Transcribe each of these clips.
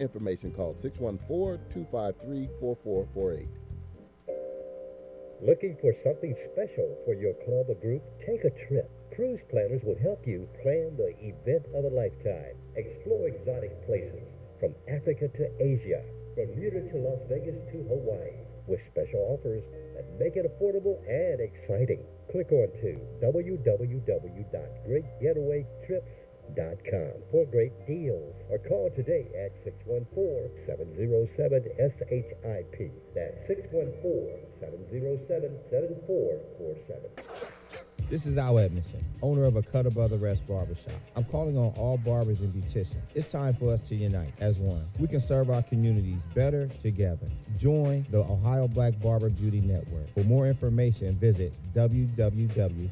Information call 614-253-4448. Looking for something special for your club or group? Take a trip. Cruise planners will help you plan the event of a lifetime. Explore exotic places from Africa to Asia, Bermuda to Las Vegas to Hawaii, with special offers that make it affordable and exciting. Click on to www.greatgetawaytrips.com for great deals, or call today at 614-707-SHIP. That's 614-707-7447. This is Al Edmondson, owner of a Cutter Brother Rest Barbershop. I'm calling on all barbers and beauticians. It's time for us to unite as one. We can serve our communities better together. Join the Ohio Black Barber Beauty Network. For more information, visit www.obbn.org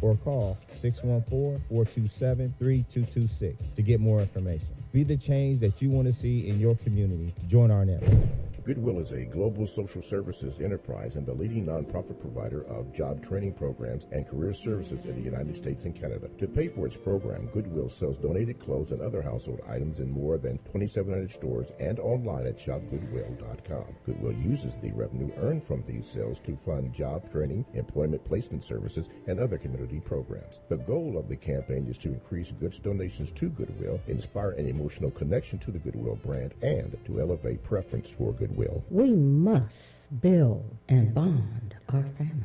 or call 614-427-3226 to get more information. Be the change that you want to see in your community. Join our network. Goodwill is a global social services enterprise and the leading nonprofit provider of job training programs and career services in the United States and Canada. To pay for its program, Goodwill sells donated clothes and other household items in more than 2,700 stores and online at shopgoodwill.com. Goodwill uses the revenue earned from these sales to fund job training, employment placement services, and other community programs. The goal of the campaign is to increase goods donations to Goodwill, inspire an emotional connection to the Goodwill brand, and to elevate preference for Goodwill. We must build and bond our family.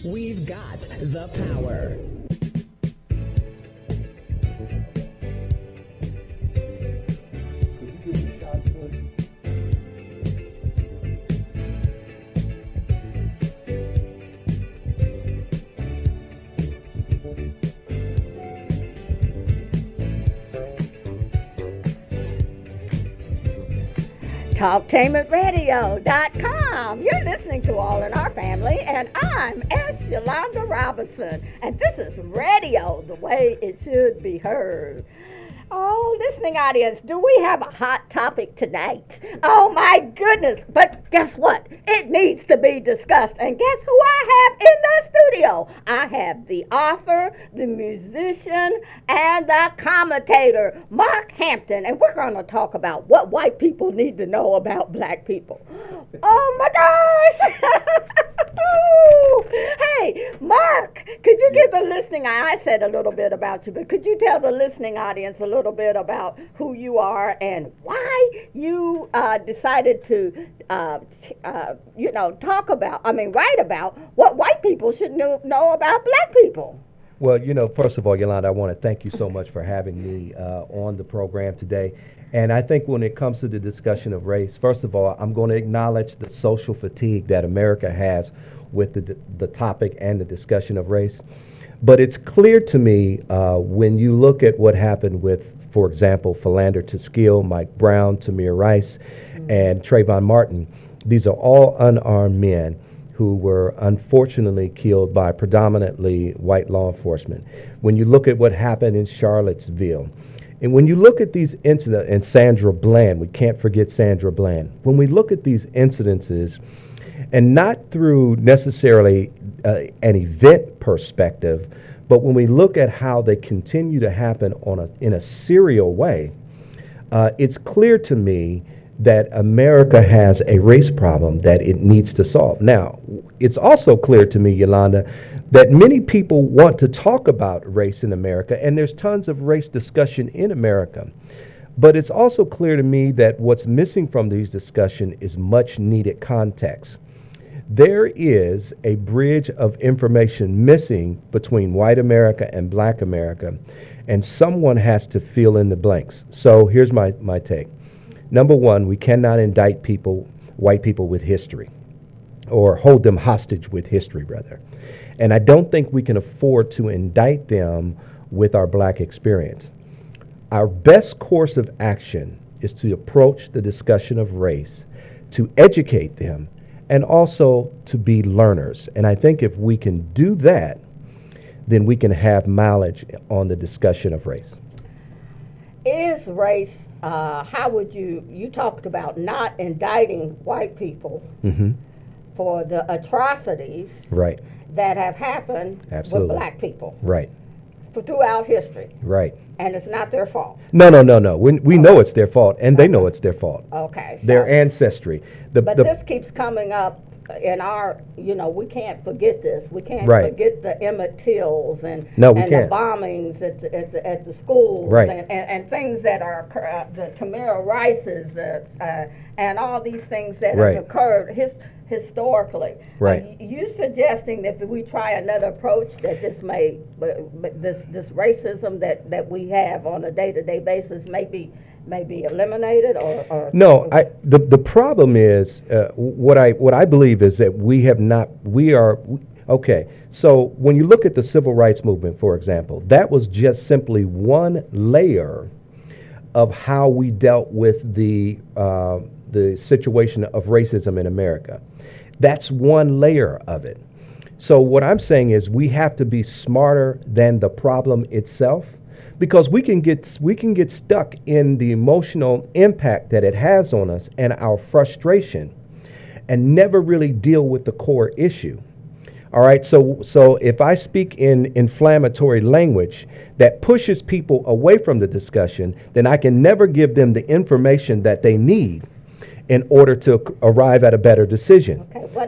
We've got the power. TalkTainmentRadio.com. You're listening to All in Our Family, and I'm S. Yolanda Robinson, and this is radio the way it should be heard. Oh, listening audience, do we have a hot topic tonight? Oh, my goodness. But guess what? It needs to be discussed. And guess who I have in the studio? I have the author, the musician, and the commentator, Mark Hampton. And we're going to talk about what white people need to know about black people. Oh, my gosh. Hey, Mark, could you give the listening, I said a little bit about you, but could you tell the listening audience a little bit about who you are and why you decided to, write about what white people should know about black people? Well, first of all, Yolanda, I want to thank you so much for having me on the program today. And I think when it comes to the discussion of race, first of all, I'm going to acknowledge the social fatigue that America has with the topic and the discussion of race. But it's clear to me when you look at what happened with, for example, Philander Taskill, Mike Brown, Tamir Rice, and Trayvon Martin. These are all unarmed men who were unfortunately killed by predominantly white law enforcement. When you look at what happened in Charlottesville, and when you look at these incidents, and Sandra Bland, we can't forget Sandra Bland. When we look at these incidences, and not through necessarily an event perspective, but when we look at how they continue to happen in a serial way, it's clear to me that America has a race problem that it needs to solve. Now, it's also clear to me, Yolanda, that many people want to talk about race in America, and there's tons of race discussion in America. But it's also clear to me that what's missing from these discussions is much needed context. There is a bridge of information missing between white America and black America, and someone has to fill in the blanks. So here's my take. Number one, we cannot indict white people with history, or hold them hostage with history, rather. And I don't think we can afford to indict them with our black experience. Our best course of action is to approach the discussion of race, to educate them, and also to be learners. And I think if we can do that, then we can have mileage on the discussion of race. Is race, how would you talked about not indicting white people for the atrocities. Right. that have happened Absolutely. with black people Right. throughout history, Right. and it's not their fault. No. We know it's their fault, and they know it's their fault. Okay. Their so- ancestry. But this keeps coming up in our, we can't forget this. We can't Right. forget the Emmett Tills and No, we and can't. the bombings at the schools Right. and things that are the Tamir Rices and all these things that Right. have occurred historically. Right. Are you suggesting that we try another approach that this may this racism that we have on a day-to-day basis may be eliminated or No, the problem is what I believe is that okay. So when you look at the civil rights movement, for example, that was just simply one layer of how we dealt with the situation of racism in America. That's one layer of it. So what I'm saying is we have to be smarter than the problem itself, because we can get stuck in the emotional impact that it has on us and our frustration and never really deal with the core issue. All right, so if I speak in inflammatory language that pushes people away from the discussion, then I can never give them the information that they need in order to arrive at a better decision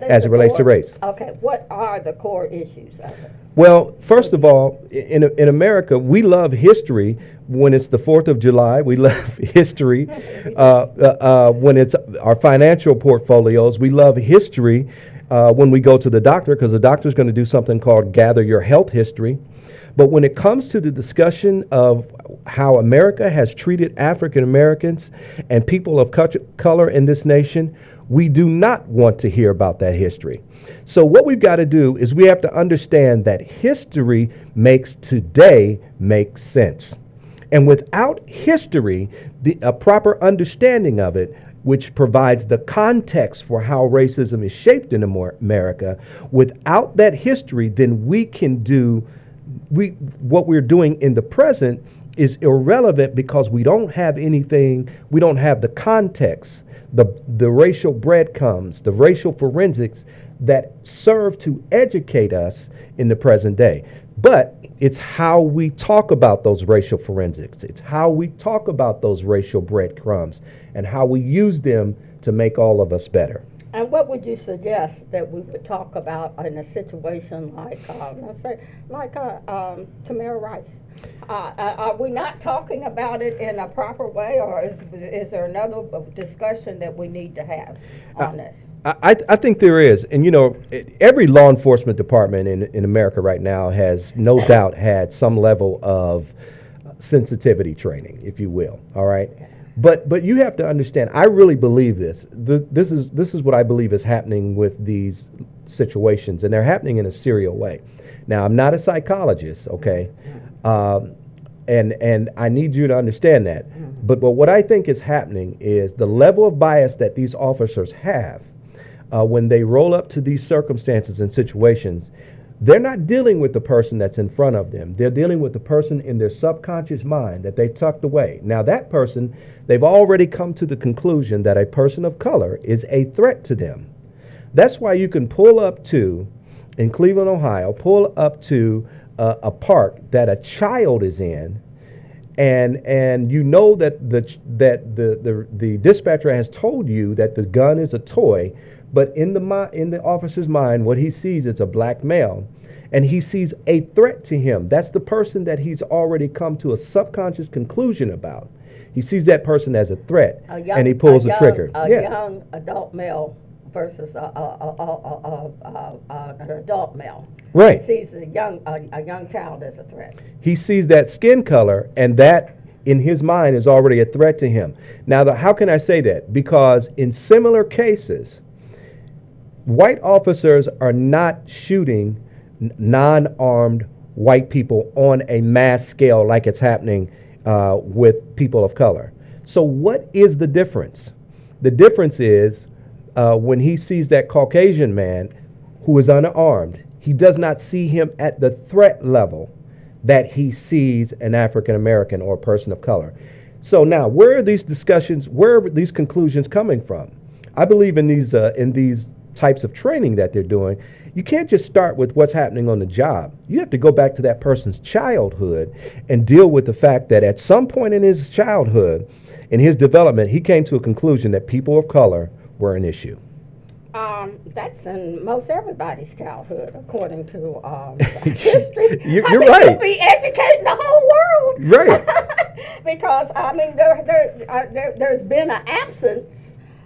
as it relates to race. Okay, what are the core issues of it? Well, first of all, in America, we love history. When it's the 4th of July, we love history. When it's our financial portfolios, we love history. When we go to the doctor, because the doctor's going to do something called gather your health history. But when it comes to the discussion of how America has treated African Americans and people of color in this nation, we do not want to hear about that history. So what we've got to do is we have to understand that history makes today make sense. And without history, a proper understanding of it, which provides the context for how racism is shaped in America, without that history, then what we're doing in the present is irrelevant, because we don't have the context, the racial breadcrumbs, the racial forensics that serve to educate us in the present day. But it's how we talk about those racial forensics. It's how we talk about those racial breadcrumbs and how we use them to make all of us better. And what would you suggest that we would talk about in a situation like, Tamir Rice? Are we not talking about it in a proper way, or is there another discussion that we need to have on this? I think there is. And, every law enforcement department in America right now has no doubt had some level of sensitivity training, if you will. All right. But you have to understand, I really believe this. This is what I believe is happening with these situations, and they're happening in a serial way. Now, I'm not a psychologist, okay? And I need you to understand that. But what I think is happening is the level of bias that these officers have when they roll up to these circumstances and situations. They're not dealing with the person that's in front of them. They're dealing with the person in their subconscious mind that they tucked away. Now, that person, they've already come to the conclusion that a person of color is a threat to them. That's why you can pull up to, in Cleveland, Ohio, pull up to a park that a child is in, and you know that the dispatcher has told you that the gun is a toy, but in the officer's mind, what he sees is a black male, and he sees a threat to him. That's the person that he's already come to a subconscious conclusion about. He sees that person as a threat, and he pulls the trigger. Young adult male versus an adult male. Right. He sees a young child as a threat. He sees that skin color, and that, in his mind, is already a threat to him. Now, how can I say that? Because in similar cases, white officers are not shooting non-armed white people on a mass scale like it's happening with people of color. So what is the difference? The difference is when he sees that Caucasian man who is unarmed, he does not see him at the threat level that he sees an African American or a person of color. So now, where are these conclusions coming from? I believe in these types of training that they're doing you can't just start with what's happening on the job. You have to go back to that person's childhood and deal with the fact that at some point in his childhood, in his development, he came to a conclusion that people of color were an issue. That's in most everybody's childhood, according to history. You're right. You'll be educating the whole world. Right. Because, I mean, there's been an absence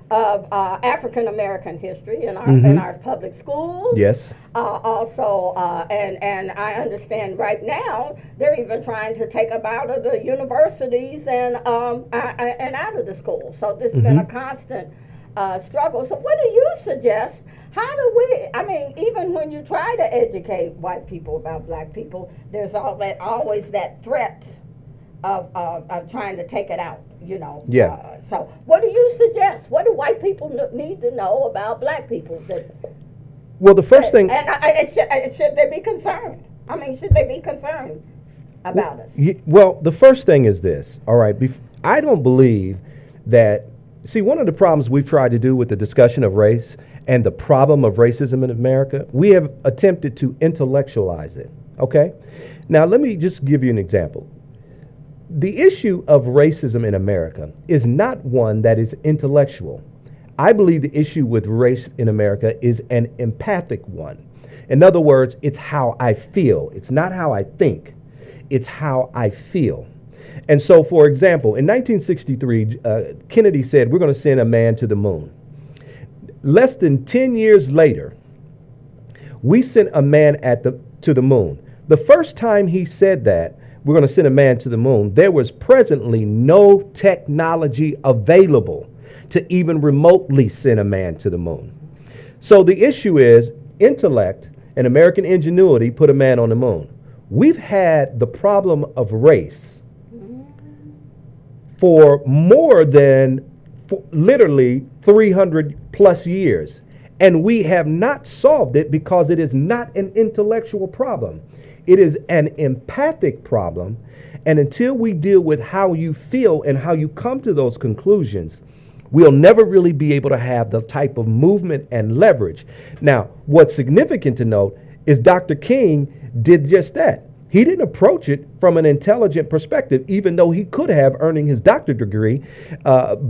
of African American history in our public schools. Yes. Also, and I understand right now they're even trying to take them out of the universities and out of the schools. So this has been a constant struggle. So what do you suggest? How do we? I mean, even when you try to educate white people about black people, there's always that threat of trying to take it out. You know. Yeah. So what do you suggest? What do white people need to know about black people? Well, the first thing. And should they be concerned? I mean, should they be concerned about us? Well, the first thing is this. All right. I don't believe that. See, one of the problems we've tried to do with the discussion of race and the problem of racism in America, we have attempted to intellectualize it. Okay. Now, let me just give you an example. The issue of racism in America is not one that is intellectual. I believe the issue with race in America is an empathic one. In other words, it's how I feel. It's not how I think. It's how I feel. And so, for example, in 1963, Kennedy said, we're going to send a man to the moon. Less than 10 years later, we sent a man to the moon. The first time he said that, we're going to send a man to the moon, there was presently no technology available to even remotely send a man to the moon. So the issue is intellect and American ingenuity put a man on the moon. We've had the problem of race for more than literally 300 plus years. And we have not solved it because it is not an intellectual problem. It is an empathic problem. And until we deal with how you feel and how you come to those conclusions, we'll never really be able to have the type of movement and leverage. Now, what's significant to note is Dr. King did just that. He didn't approach it from an intelligent perspective, even though he could have earning his doctorate degree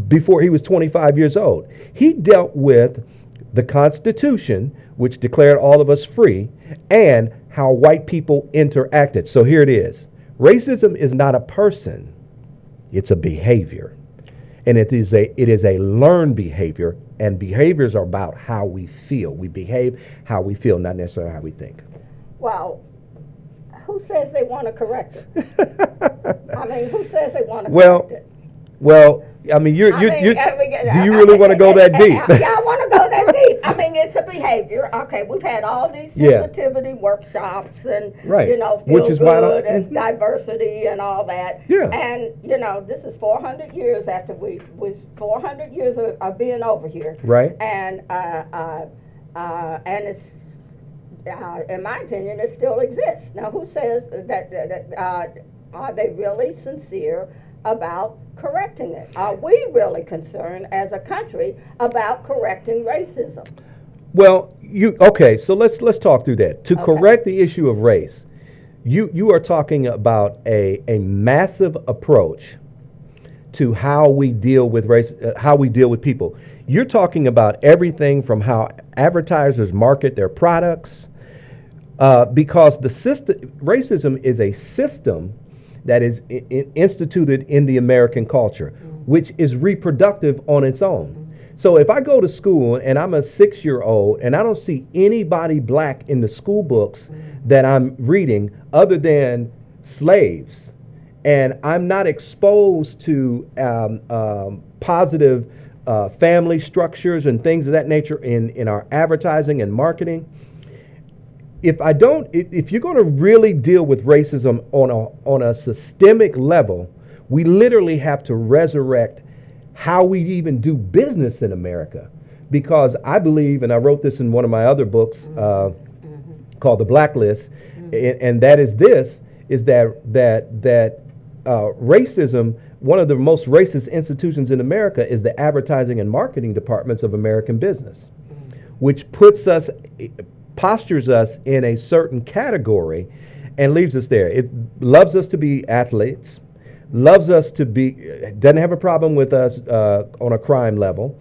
before he was 25 years old. He dealt with the Constitution, which declared all of us free, and how white people interacted. So here it is. Racism is not a person, it's a behavior. And it is a learned behavior, and behaviors are about how we feel. We behave how we feel, not necessarily how we think. Well, who says they want to correct it? I mean, who says they want to correct it? Well, I mean, do you really want to go that deep? Yeah, I want to go that deep. I mean, it's a behavior. Okay, we've had all these sensitivity workshops and, feel good and diversity and all that. Yeah. And, this is 400 years after we 400 years of being over here. Right. And it's, in my opinion, it still exists. Now, who says that are they really sincere about correcting it? Are we really concerned as a country about correcting racism? Well, so let's talk through that. To correct the issue of race, you are talking about a massive approach to how we deal with race, how we deal with people. You're talking about everything from how advertisers market their products, because the system, racism is a system that is instituted in the American culture, which is reproductive on its own. So if I go to school and I'm a 6-year-old and I don't see anybody black in the school books that I'm reading other than slaves, and I'm not exposed to positive family structures and things of that nature in our advertising and marketing, if you're going to really deal with racism on a systemic level, we literally have to resurrect how we even do business in America. Because I believe, and I wrote this in one of my other books called The Blacklist, and that is that racism, one of the most racist institutions in America is the advertising and marketing departments of American business, which puts us postures us in a certain category and leaves us there. It loves us to be athletes, loves us to be, doesn't have a problem with us on a crime level.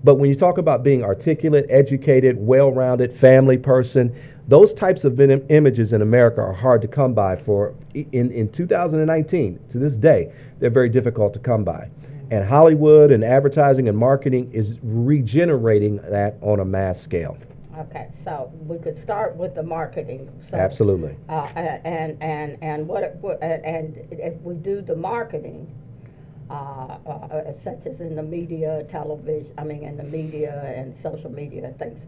But when you talk about being articulate, educated, well-rounded, family person, those types of images in America are hard to come by in 2019. To this day, they're very difficult to come by. And Hollywood and advertising and marketing is regenerating that on a mass scale. Okay, so we could start with the marketing. So, Absolutely. And if we do the marketing, such as in the media, television, in the media and social media and things,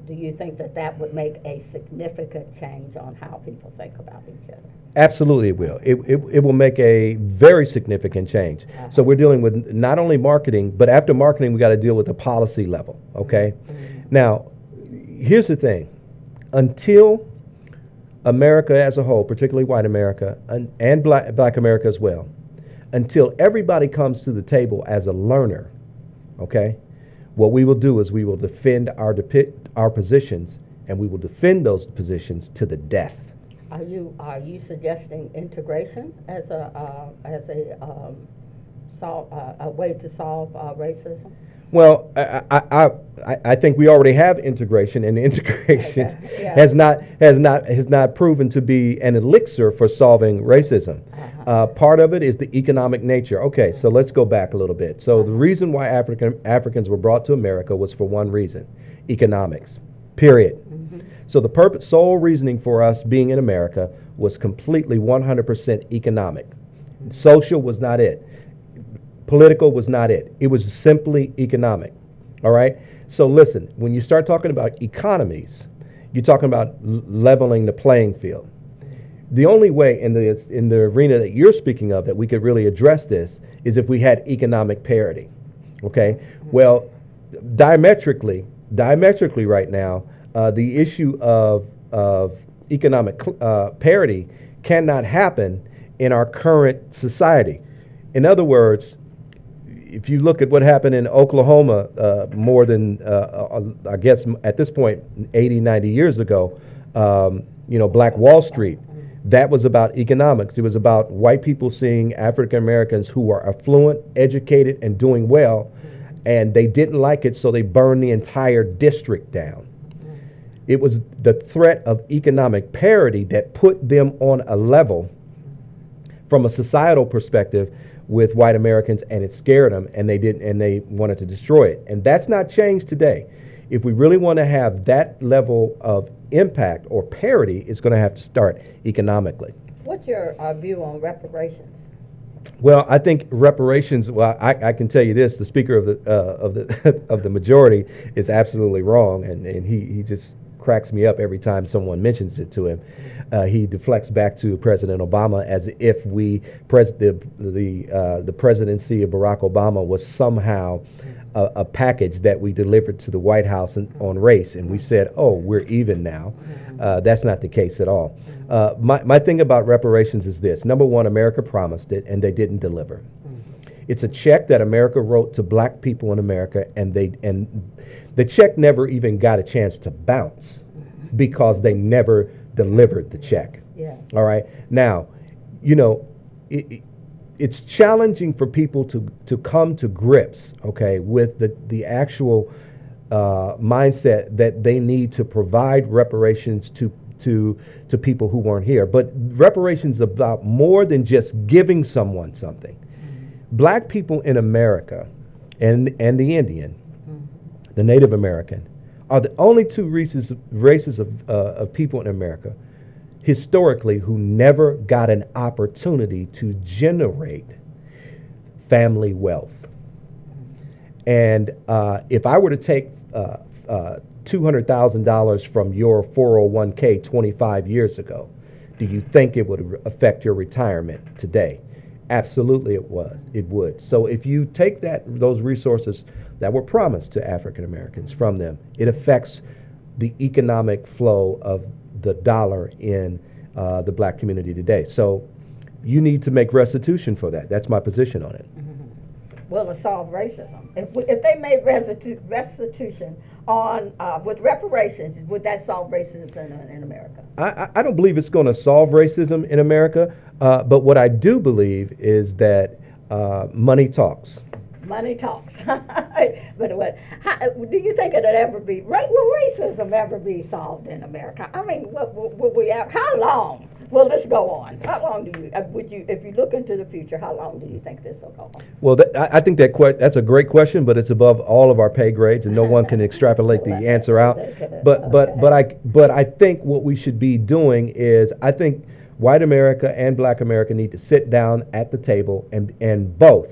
do you think that would make a significant change on how people think about each other? Absolutely, it will. It will make a very significant change. Uh-huh. So we're dealing with not only marketing, but after marketing, we got to deal with the policy level. Okay. Mm-hmm. Now, here's the thing: until America as a whole, particularly white America and black America as well, until everybody comes to the table as a learner, okay, what we will do is we will defend our positions, and we will defend those positions to the death. Are you suggesting integration as a way to solve racism? Well, I think we already have integration, and integration Okay. Yeah. has not proven to be an elixir for solving racism. Part of it is the economic nature. Okay, so let's go back a little bit. So the reason why Africans were brought to America was for one reason: economics. Period. Mm-hmm. So the sole reasoning for us being in America was completely 100% economic. Social was not it. Political was not it. It was simply economic. All right? So listen, when you start talking about economies, you're talking about leveling the playing field. The only way in the arena that you're speaking of that we could really address this is if we had economic parity. Okay? Well, diametrically right now, the issue of economic parity cannot happen in our current society. In other words, if you look at what happened in Oklahoma more than, I guess at this point, 80, 90 years ago, Black Wall Street, that was about economics. It was about white people seeing African Americans who are affluent, educated, and doing well, and they didn't like it, so they burned the entire district down. It was the threat of economic parity that put them on a level from a societal perspective with white Americans, and it scared them, and they wanted to destroy it. And that's not changed today. If we really want to have that level of impact or parity, it's going to have to start economically. What's your view on reparations? Well, I think reparations. Well, I can tell you this: the Speaker of the majority is absolutely wrong, and he just cracks me up every time someone mentions it to him. He deflects back to President Obama as if the presidency of Barack Obama was somehow a package that we delivered to the White House on race, and we said, oh, we're even now. That's not the case at all. My thing about reparations is this. Number one, America promised it, and they didn't deliver. It's a check that America wrote to black people in America, and the check never even got a chance to bounce because they never delivered the check. Yeah. All right. Now, it's challenging for people to come to grips, okay, with the actual mindset that they need to provide reparations to people who weren't here. But reparations is about more than just giving someone something. Black people in America and the Indian, the Native American, are the only two races of people in America historically who never got an opportunity to generate family wealth. And if I were to take $200,000 from your 401k 25 years ago, do you think it would affect your retirement today? Absolutely it would. So if you take those resources that were promised to African Americans from them, it affects the economic flow of the dollar in the black community today. So you need to make restitution for that. That's my position on it. will it solve racism? If they made restitution on with reparations, would that solve racism in America? I don't believe it's going to solve racism in America, but what I do believe is that money talks. Money talks. But do you think it'll ever be, will racism ever be solved in America? I mean, will we have, how long will this go on? How long do you, if you look into the future, how long do you think this will go on? Well, I think that's a great question, but it's above all of our pay grades, and no one can extrapolate the answer out. But I think what we should be doing is, I think white America and black America need to sit down at the table and both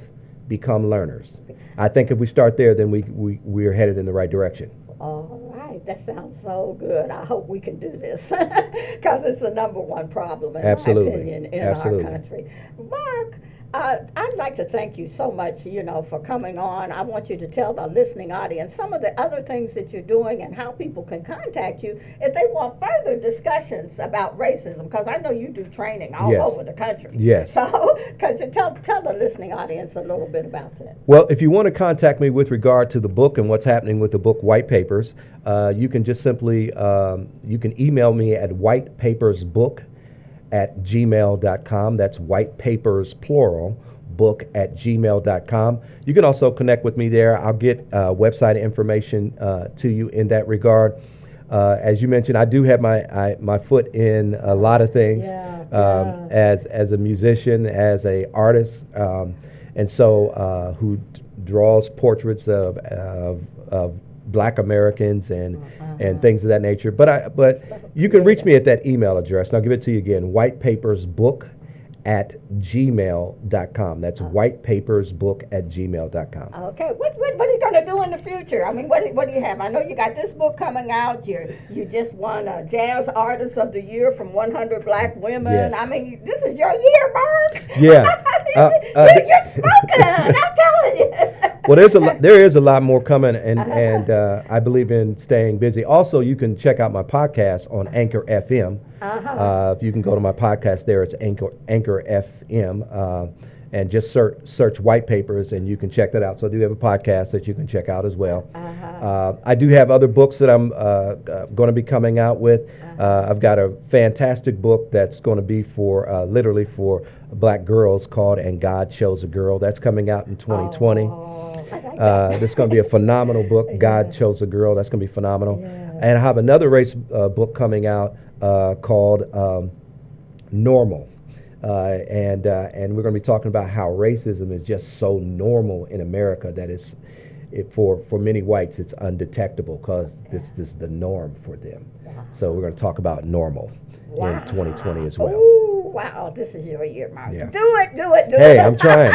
become learners. I think if we start there, then we're headed in the right direction. All right, that sounds so good. I hope we can do this because it's the number one problem, in my opinion, in our country. Mark, I'd like to thank you so much, for coming on. I want you to tell the listening audience some of the other things that you're doing and how people can contact you if they want further discussions about racism, because I know you do training all over the country. Yes. So, could you tell the listening audience a little bit about that? Well, if you want to contact me with regard to the book and what's happening with the book White Papers, you can just simply, you can email me at whitepapersbook@gmail.com. That's white papers, plural, book@gmail.com. You can also connect with me there. I'll get website information to you in that regard. As you mentioned, I do have my foot in a lot of things as a musician, as a artist, and so who draws portraits of Black Americans and things of that nature. But you can reach me at that email address, and I'll give it to you again: whitepapersbook@gmail.com. That's whitepapersbook@gmail.com. Okay. What are you going to do in the future? I mean, what do you have? I know you got this book coming out. You just won a Jazz Artist of the Year from 100 Black Women. Yes. I mean, this is your year, Mark. Yeah. You're smoking. I'm telling you. Well, there is a lot more coming, and I believe in staying busy. Also, you can check out my podcast on Anchor FM. If you can go to my podcast there, it's Anchor FM, and just search White Papers, and you can check that out. So I do have a podcast that you can check out as well. I do have other books that I'm going to be coming out with. I've got a fantastic book that's going to be for literally for Black girls called "And God Chose a Girl." That's coming out in 2020. This is going to be a phenomenal book. God Chose a Girl. That's going to be phenomenal. And I have another race book coming out called Normal. And we're going to be talking about how racism is just so normal in America that for many whites it's undetectable because this is the norm for them. So we're going to talk about normal in 2020 as well. Ooh, wow, this is your year, Mark. Yeah. Do it. Hey, I'm trying.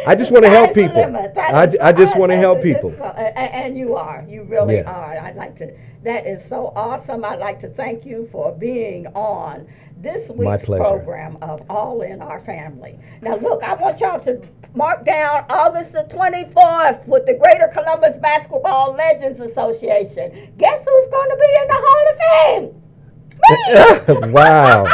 I just want to help people. I just want to help people. And you are. You really are. That is so awesome. I'd like to thank you for being on this week's program of All in Our Family. Now, look, I want y'all to mark down August the 24th with the Greater Columbus Basketball Legends Association. Guess who's going to be in the Hall of Fame? Me! Wow.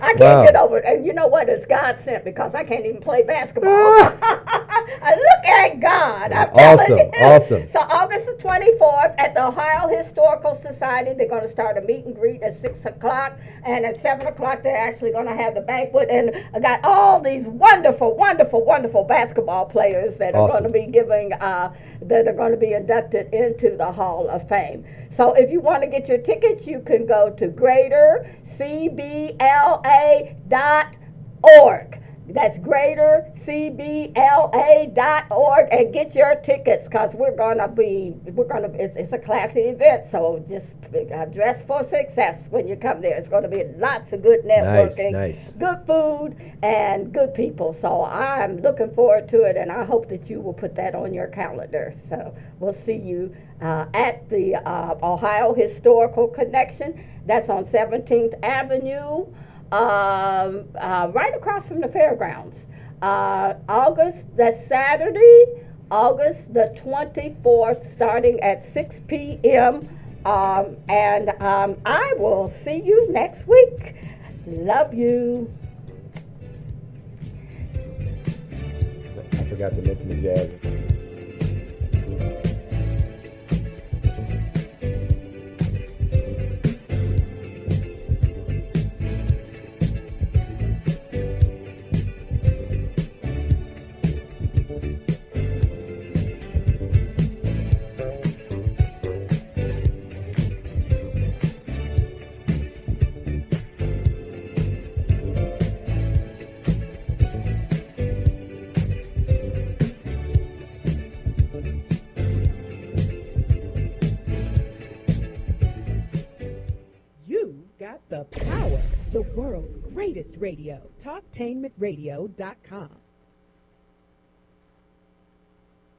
I can't get over it. And you know what? It's God sent because I can't even play basketball. Look at God. I'm telling you. Awesome. So August the 24th at the Ohio Historical Society, they're going to start a meet and greet at 6 o'clock. And at 7 o'clock, they're actually going to have the banquet. And I got all these wonderful, wonderful, wonderful basketball players that are going to be that are going to be inducted into the Hall of Fame. So if you want to get your tickets, you can go to greatercbla.org. That's greatercbla.org and get your tickets because it's a classy event. So just dress for success when you come there. It's going to be lots of good networking, nice. Good food, and good people. So I'm looking forward to it, and I hope that you will put that on your calendar. So we'll see you at the Ohio Historical Connection. That's on 17th Avenue. Right across from the fairgrounds. That's Saturday, August the 24th, starting at 6 p.m. And I will see you next week. Love you. I forgot to mention the jazz. The power, the world's greatest radio, talktainmentradio.com.